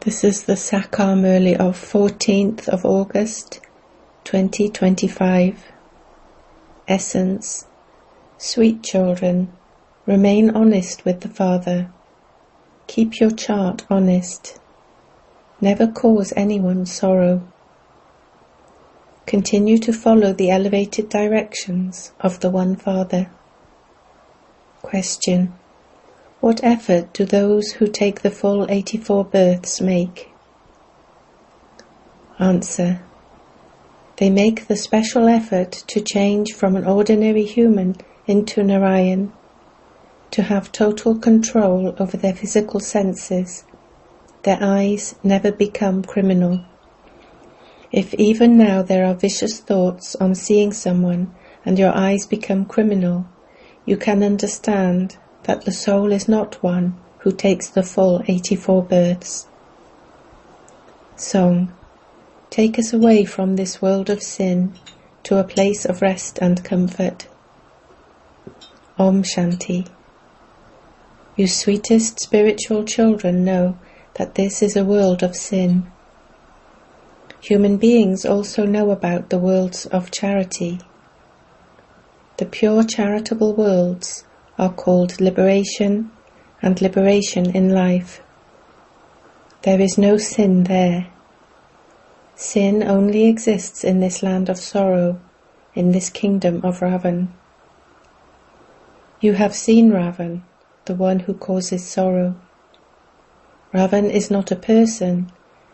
This is the Sakar Murli of 14th of August, 2025. Essence: Sweet children, remain honest with the Father. Keep your chart honest. Never cause anyone sorrow. Continue to follow the elevated directions of the One Father. Question: what effort do those who take the full 84 births make? Answer: they make the special effort to change from an ordinary human into Narayan, to have total control over their physical senses. Their eyes never become criminal. If even now there are vicious thoughts on seeing someone and your eyes become criminal, you can understand that the soul is not one who takes the full 84 births. Song: take us away from this world of sin to a place of rest and comfort. Om Shanti. You sweetest spiritual children know that this is a world of sin. Human beings also know about the worlds of charity. The pure charitable worlds are called liberation and liberation in life. There is no sin there. Sin only exists in this land of sorrow, in this kingdom of Ravan. You have seen Ravan, the one who causes sorrow. Ravan is not a person,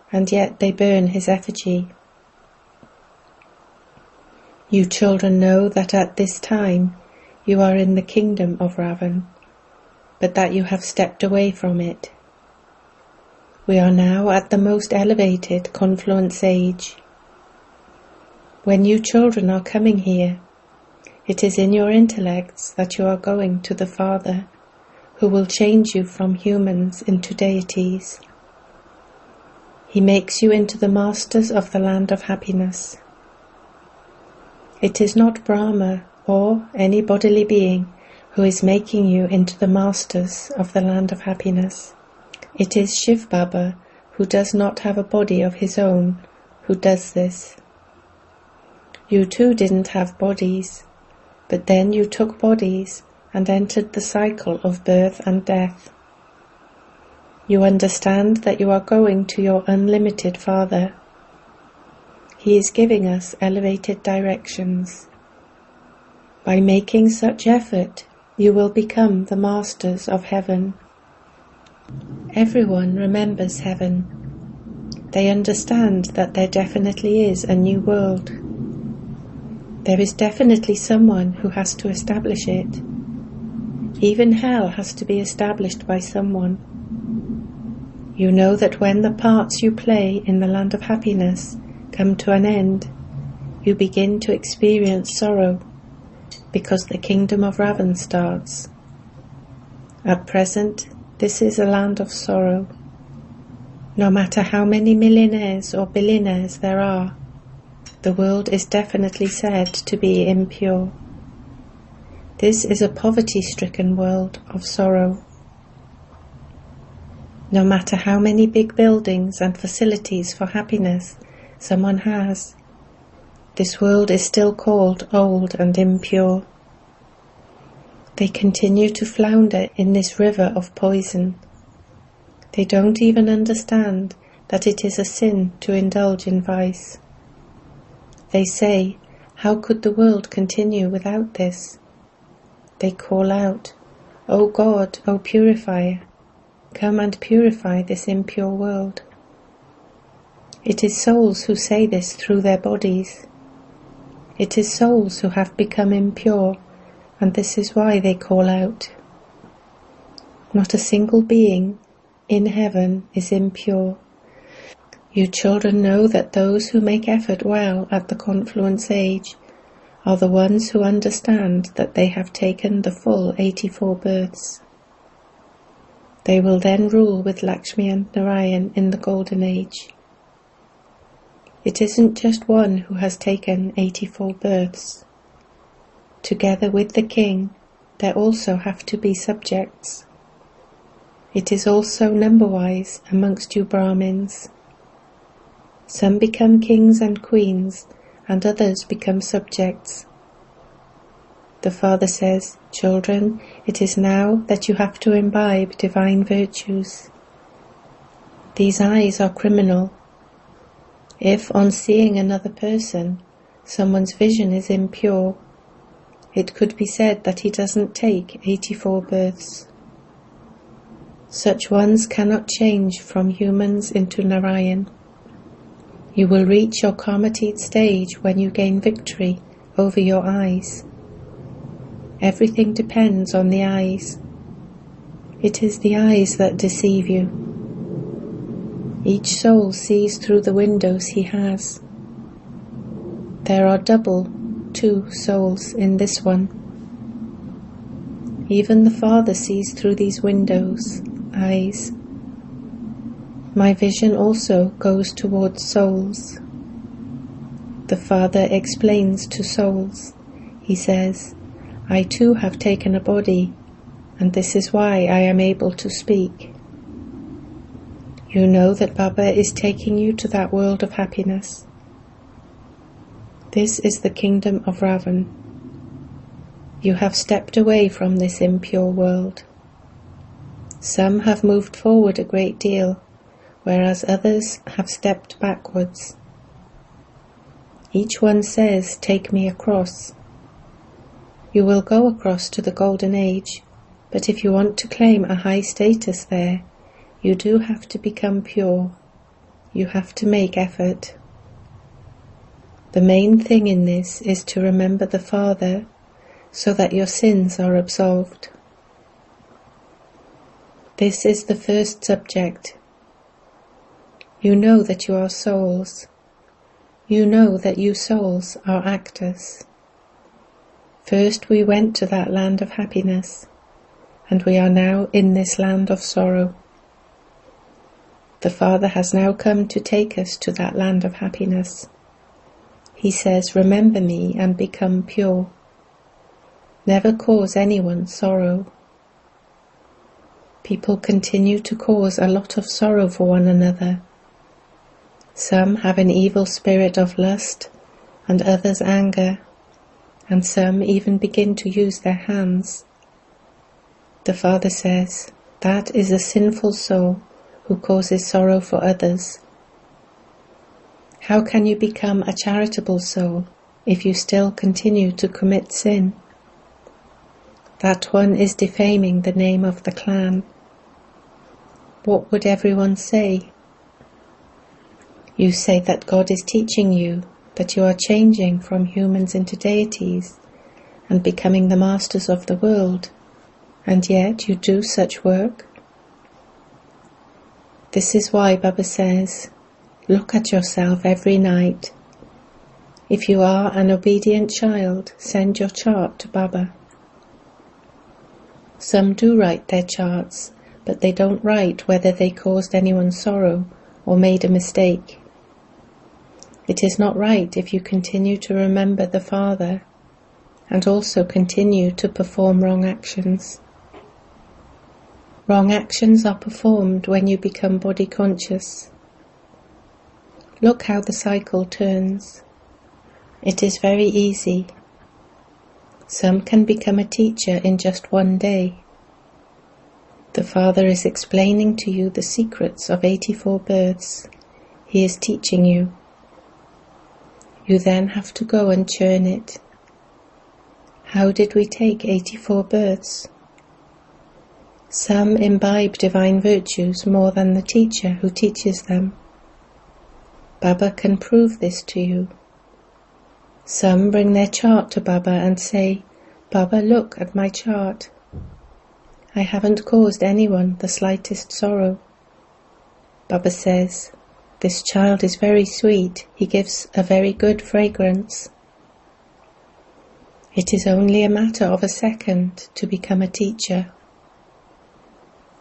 and yet they burn his effigy. You children know that at this time you are in the kingdom of Ravan, but that you have stepped away from it. We are now at the most elevated confluence age. When you children are coming here, it is in your intellects that you are going to the Father, who will change you from humans into deities. He makes you into the masters of the land of happiness. It is not Brahma or any bodily being who is making you into the masters of the land of happiness. It is Shiv Baba, who does not have a body of his own, who does this. You too didn't have bodies, but then you took bodies and entered the cycle of birth and death. You understand that you are going to your unlimited Father. He is giving us elevated directions. By making such effort, you will become the masters of heaven. Everyone remembers heaven. They understand that there definitely is a new world. There is definitely someone who has to establish it. Even hell has to be established by someone. You know that when the parts you play in the land of happiness come to an end, you begin to experience sorrow, because the kingdom of Ravan starts. At present, this is a land of sorrow. No matter how many millionaires or billionaires there are, the world is definitely said to be impure. This is a poverty-stricken world of sorrow. No matter how many big buildings and facilities for happiness someone has, this world is still called old and impure. They continue to flounder in this river of poison. They don't even understand that it is a sin to indulge in vice. They say, how could the world continue without this? They call out, O God, O purifier, come and purify this impure world. It is souls who say this through their bodies. It is souls who have become impure, and this is why they call out. Not a single being in heaven is impure. You children know that those who make effort well at the confluence age are the ones who understand that they have taken the full 84 births. They will then rule with Lakshmi and Narayan in the golden age. It isn't just one who has taken 84 births. Together with the king, there also have to be subjects. It is also number-wise amongst you Brahmins. Some become kings and queens, and others become subjects. The Father says, "Children, it is now that you have to imbibe divine virtues. These eyes are criminal. If, on seeing another person, someone's vision is impure, it could be said that he doesn't take 84 births. Such ones cannot change from humans into Narayan. You will reach your Karmatit stage when you gain victory over your eyes. Everything depends on the eyes. It is the eyes that deceive you. Each soul sees through the windows he has. There are two souls in this one. Even the Father sees through these windows, eyes. My vision also goes towards souls. The Father explains to souls. He says, I too have taken a body, and this is why I am able to speak. You know that Baba is taking you to that world of happiness. This is the kingdom of Ravan. You have stepped away from this impure world. Some have moved forward a great deal, whereas others have stepped backwards. Each one says, take me across. You will go across to the golden age, but if you want to claim a high status there, you do have to become pure. You have to make effort. The main thing in this is to remember the Father, so that your sins are absolved. This is the first subject. You know that you are souls. You know that you souls are actors. First we went to that land of happiness, and we are now in this land of sorrow. The Father has now come to take us to that land of happiness. He says, remember me and become pure. Never cause anyone sorrow. People continue to cause a lot of sorrow for one another. Some have an evil spirit of lust, and others anger, and some even begin to use their hands. The Father says, that is a sinful soul who causes sorrow for others. How can you become a charitable soul if you still continue to commit sin? That one is defaming the name of the clan. What would everyone say? You say that God is teaching you, that you are changing from humans into deities and becoming the masters of the world, and yet you do such work? This is why Baba says, look at yourself every night. If you are an obedient child, send your chart to Baba. Some do write their charts, but they don't write whether they caused anyone sorrow or made a mistake. It is not right if you continue to remember the Father and also continue to perform wrong actions. Wrong actions are performed when you become body conscious. Look how the cycle turns. It is very easy. Some can become a teacher in just one day. The Father is explaining to you the secrets of 84 births. He is teaching you. You then have to go and churn it. How did we take 84 births? Some imbibe divine virtues more than the teacher who teaches them. Baba can prove this to you. Some bring their chart to Baba and say, Baba, look at my chart. I haven't caused anyone the slightest sorrow. Baba says, this child is very sweet, he gives a very good fragrance. It is only a matter of a second to become a teacher.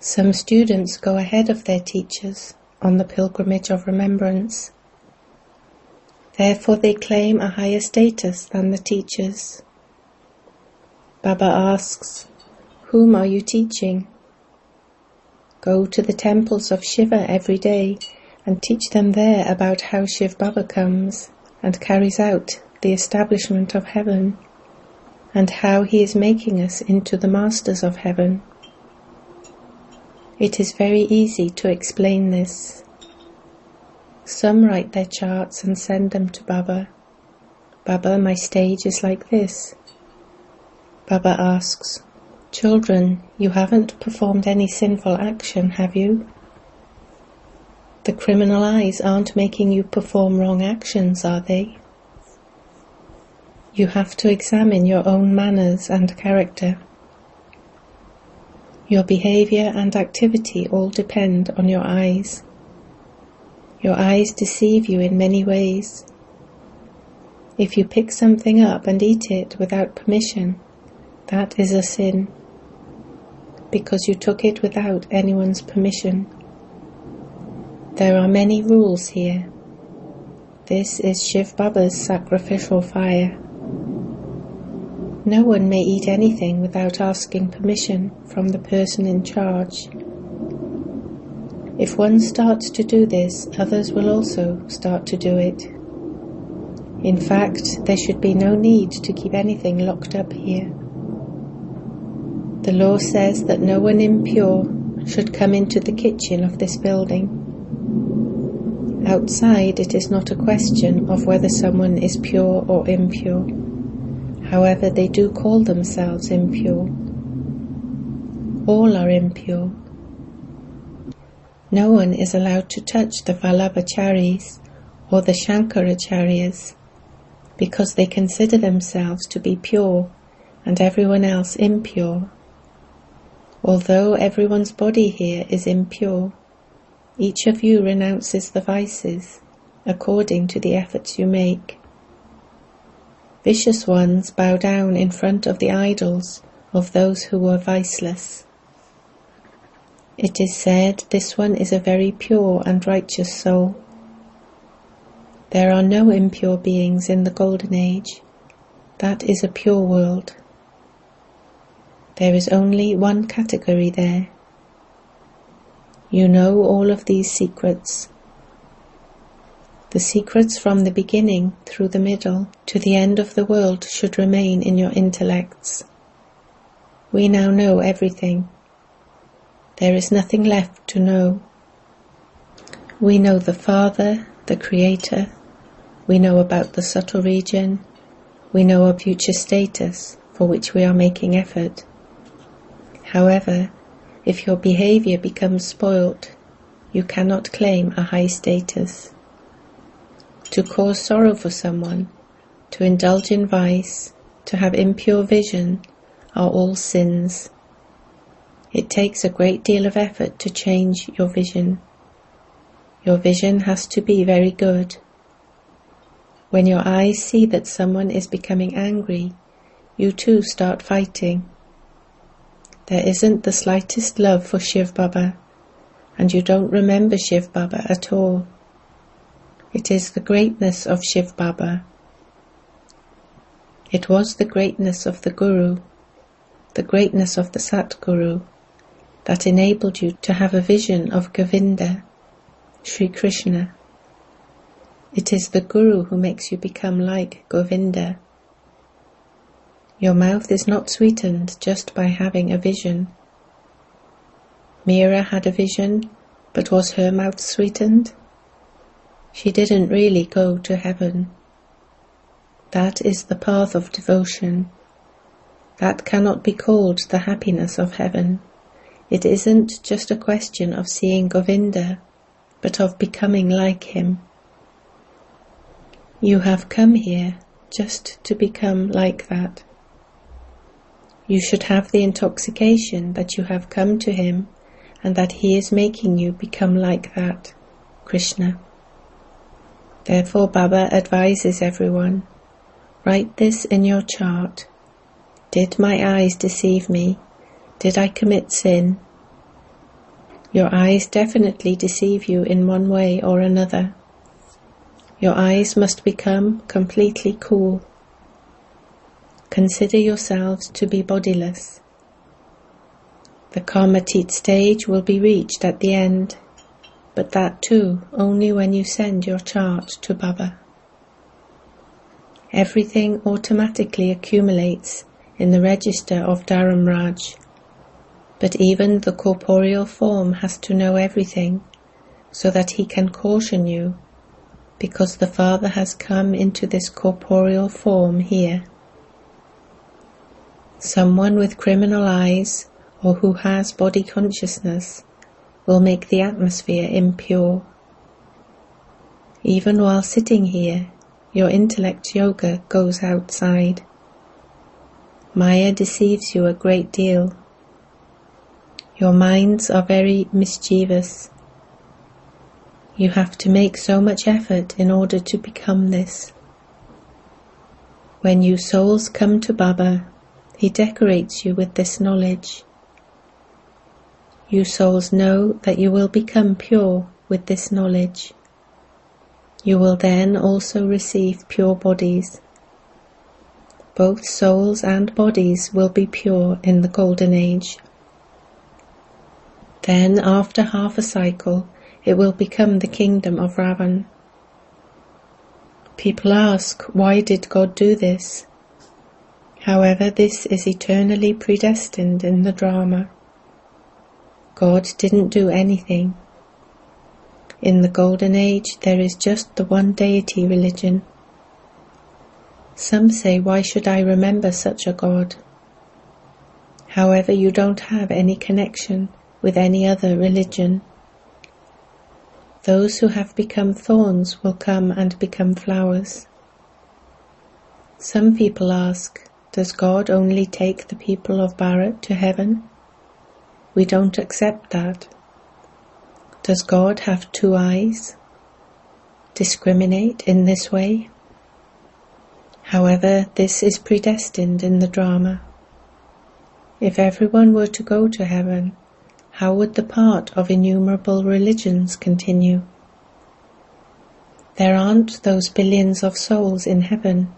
Some students go ahead of their teachers on the pilgrimage of remembrance. Therefore they claim a higher status than the teachers. Baba asks, whom are you teaching? Go to the temples of Shiva every day and teach them there about how Shiv Baba comes and carries out the establishment of heaven, and how he is making us into the masters of heaven. It is very easy to explain this. Some write their charts and send them to Baba. Baba, my stage is like this. Baba asks, children, you haven't performed any sinful action, have you? The criminal eyes aren't making you perform wrong actions, are they? You have to examine your own manners and character. Your behavior and activity all depend on your eyes. Your eyes deceive you in many ways. If you pick something up and eat it without permission, that is a sin, because you took it without anyone's permission. There are many rules here. This is Shiv Baba's sacrificial fire. No one may eat anything without asking permission from the person in charge. If one starts to do this, others will also start to do it. In fact, there should be no need to keep anything locked up here. The law says that no one impure should come into the kitchen of this building. Outside, it is not a question of whether someone is pure or impure. However, they do call themselves impure. All are impure. No one is allowed to touch the Vallabhacharis or the Shankaracharyas, because they consider themselves to be pure and everyone else impure. Although everyone's body here is impure, each of you renounces the vices according to the efforts you make. Vicious ones bow down in front of the idols of those who were viceless. It is said this one is a very pure and righteous soul. There are no impure beings in the Golden Age. That is a pure world. There is only one category there. You know all of these secrets. The secrets from the beginning through the middle to the end of the world should remain in your intellects. We now know everything. There is nothing left to know. We know the Father, the Creator. We know about the subtle region. We know a future status for which we are making effort. However, if your behavior becomes spoilt, you cannot claim a high status. To cause sorrow for someone, to indulge in vice, to have impure vision, are all sins. It takes a great deal of effort to change your vision. Your vision has to be very good. When your eyes see that someone is becoming angry, you too start fighting. There isn't the slightest love for Shiv Baba, and you don't remember Shiv Baba at all. It is the greatness of Shiv Baba. It was the greatness of the Guru, the greatness of the Satguru, that enabled you to have a vision of Govinda, Sri Krishna. It is the Guru who makes you become like Govinda. Your mouth is not sweetened just by having a vision. Meera had a vision, but was her mouth sweetened? She didn't really go to heaven. That is the path of devotion. That cannot be called the happiness of heaven. It isn't just a question of seeing Govinda, but of becoming like him. You have come here just to become like that. You should have the intoxication that you have come to him and that he is making you become like that, Krishna. Therefore Baba advises everyone, write this in your chart. Did my eyes deceive me? Did I commit sin? Your eyes definitely deceive you in one way or another. Your eyes must become completely cool. Consider yourselves to be bodiless. The Karmatit stage will be reached at the end, but that too only when you send your chart to Baba. Everything automatically accumulates in the register of Dharamraj, but even the corporeal form has to know everything so that he can caution you, because the Father has come into this corporeal form here. Someone with criminal eyes or who has body consciousness will make the atmosphere impure. Even while sitting here, your intellect yoga goes outside. Maya deceives you a great deal. Your minds are very mischievous. You have to make so much effort in order to become this. When you souls come to Baba, he decorates you with this knowledge. You souls know that you will become pure with this knowledge. You will then also receive pure bodies. Both souls and bodies will be pure in the Golden Age. Then, after half a cycle, it will become the kingdom of Ravan. People ask, why did God do this? However, this is eternally predestined in the drama. God didn't do anything. In the Golden Age, there is just the one deity religion. Some say, why should I remember such a God? However, you don't have any connection with any other religion. Those who have become thorns will come and become flowers. Some people ask, does God only take the people of Bharat to heaven? We don't accept that. Does God have two eyes? Discriminate in this way? However, this is predestined in the drama. If everyone were to go to heaven, how would the part of innumerable religions continue? There aren't those billions of souls in heaven.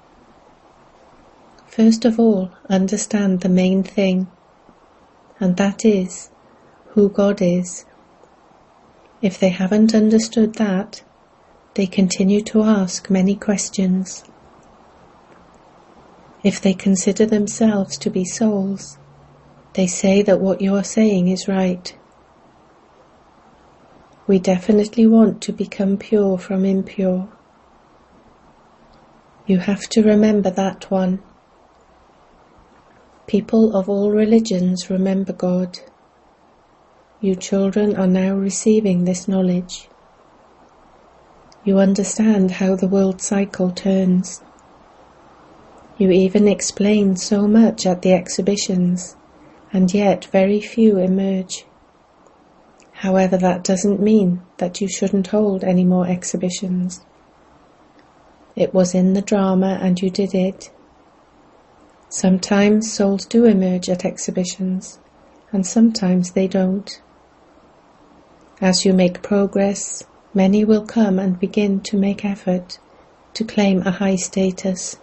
First of all, understand the main thing, and that is who God is. If they haven't understood that, they continue to ask many questions. If they consider themselves to be souls, they say that what you are saying is right. We definitely want to become pure from impure. You have to remember that one. People of all religions remember God. You children are now receiving this knowledge. You understand how the world cycle turns. You even explain so much at the exhibitions, and yet very few emerge. However, that doesn't mean that you shouldn't hold any more exhibitions. It was in the drama and you did it. Sometimes souls do emerge at exhibitions, and sometimes they don't. As you make progress, many will come and begin to make effort to claim a high status.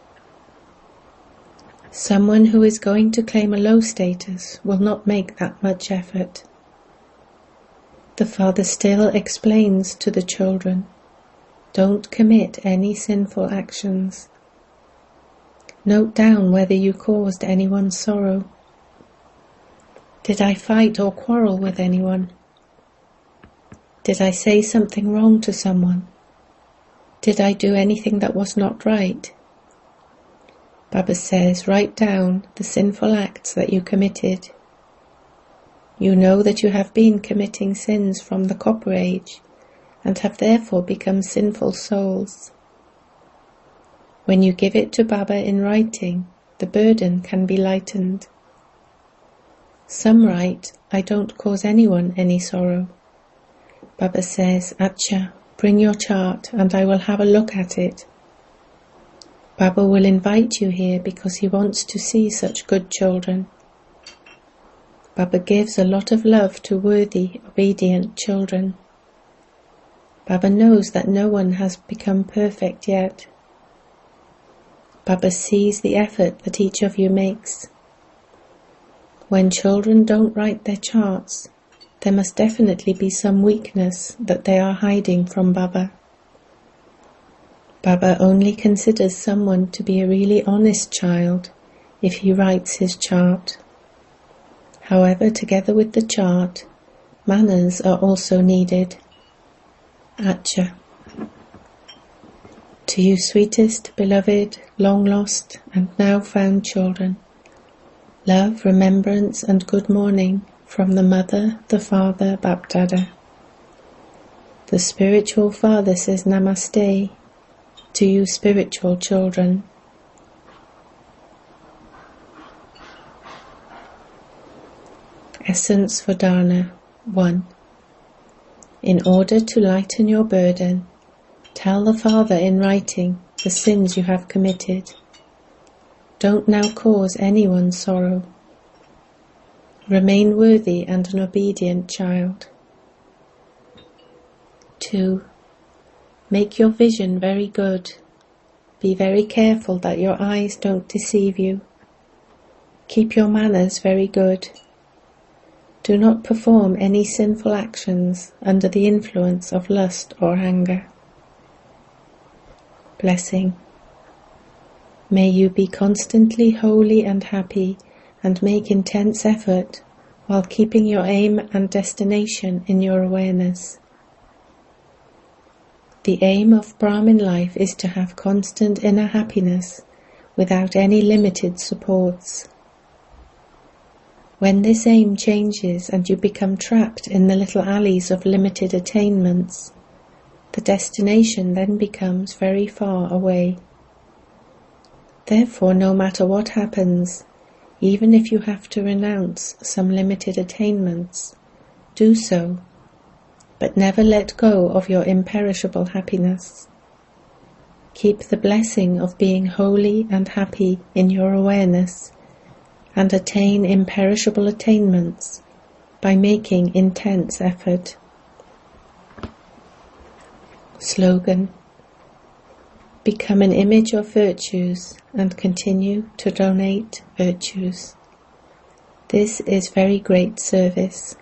Someone who is going to claim a low status will not make that much effort. The Father still explains to the children, don't commit any sinful actions. Note down whether you caused anyone sorrow. Did I fight or quarrel with anyone? Did I say something wrong to someone? Did I do anything that was not right? Baba says, write down the sinful acts that you committed. You know that you have been committing sins from the Copper Age and have therefore become sinful souls. When you give it to Baba in writing, the burden can be lightened. Some write, I don't cause anyone any sorrow. Baba says, Acha, bring your chart and I will have a look at it. Baba will invite you here because he wants to see such good children. Baba gives a lot of love to worthy, obedient children. Baba knows that no one has become perfect yet. Baba sees the effort that each of you makes. When children don't write their charts, there must definitely be some weakness that they are hiding from Baba. Baba only considers someone to be a really honest child if he writes his chart. However, together with the chart, manners are also needed. Acha. To you sweetest, beloved, long-lost and now found children, love, remembrance and good morning from the Mother, the Father, Bapdada. The spiritual father says Namaste to you spiritual children. Essence for Dharna 1. In order to lighten your burden, tell the Father in writing the sins you have committed. Don't now cause anyone sorrow. Remain worthy and an obedient child. 2. Make your vision very good. Be very careful that your eyes don't deceive you. Keep your manners very good. Do not perform any sinful actions under the influence of lust or anger. Blessing. May you be constantly holy and happy and make intense effort while keeping your aim and destination in your awareness. The aim of Brahmin life is to have constant inner happiness without any limited supports. When this aim changes and you become trapped in the little alleys of limited attainments, the destination then becomes very far away. Therefore, no matter what happens, even if you have to renounce some limited attainments, do so, but never let go of your imperishable happiness. Keep the blessing of being holy and happy in your awareness, and attain imperishable attainments by making intense effort. Slogan. Become an image of virtues and continue to donate virtues. This is very great service.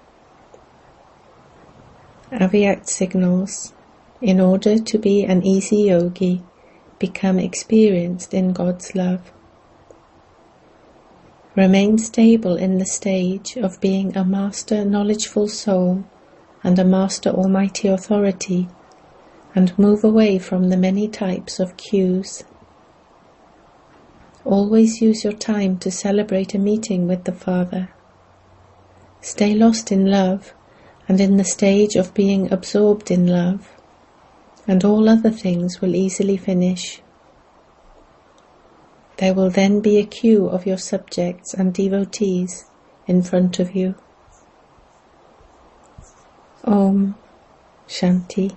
Avyact signals. In order to be an easy yogi, become experienced in God's love. Remain stable in the stage of being a master knowledgeful soul and a master almighty authority, and move away from the many types of cues. Always use your time to celebrate a meeting with the Father. Stay lost in love and in the stage of being absorbed in love, and all other things will easily finish. There will then be a queue of your subjects and devotees in front of you. Om Shanti.